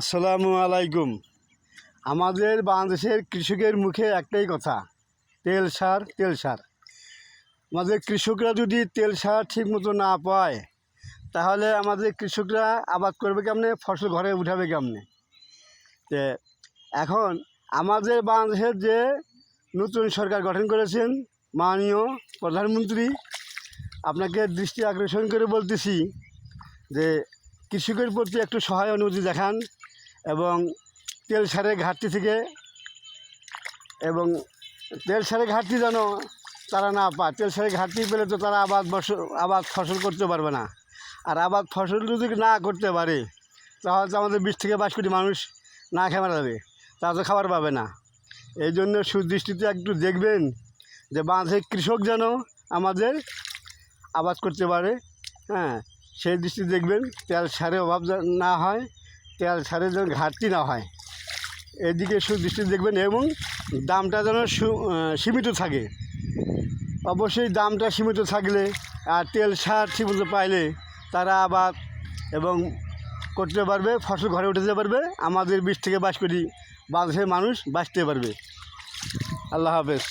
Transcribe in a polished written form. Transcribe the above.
আসসালামু আলাইকুম। আমাদের বাংলাদেশের কৃষকের মুখে একটাই কথা, তেল সার তেল সার। আমাদের কৃষকরা যদি তেল সার ঠিকমতো না পায় তাহলে আমাদের কৃষকরা আবাদ করবে কেমনে, ফসল ঘরে উঠাবে কেমনে? তো এখন আমাদের বাংলাদেশের যে নতুন সরকার গঠন করেছেন মাননীয় প্রধানমন্ত্রী, আপনাকে দৃষ্টি আকর্ষণ করে বলতেছি যে কৃষকের প্রতি একটু সহায় অনুভূতি দেখান এবং তেল সারের ঘাটতি থেকে এবং তেল সারের ঘাটতি যেন তারা না পায়। তেল সারের ঘাটতি পেলে তো তারা আবাদ ফসল করতে পারবে না, আর আবাদ ফসল যদি না করতে পারে তাহলে তো আমাদের 20 থেকে 22 কোটি মানুষ না খেয়ে মারা যাবে, তারা তো খাবার পাবে না। এই জন্য সুদৃষ্টিতে একটু দেখবেন যে বাংলাদেশের কৃষক যেন আমাদের আবাদ করতে পারে, হ্যাঁ, সেই দৃষ্টি দেখবেন। তেল সারের অভাব না হয়, তেল সারের যেন ঘাটতি না হয়, এদিকে সুদৃষ্টি দেখবেন এবং দামটা যেন সীমিত থাকে। অবশ্যই দামটা সীমিত থাকলে আর তেল সার ঠিকমতো পাইলে তারা আবাদ এবং করতে পারবে, ফসল ঘরে উঠাতে পারবে, আমাদের 20 থেকে 22 কোটি বাংলাদেশের মানুষ বাঁচতে পারবে। আল্লাহ হাফেজ।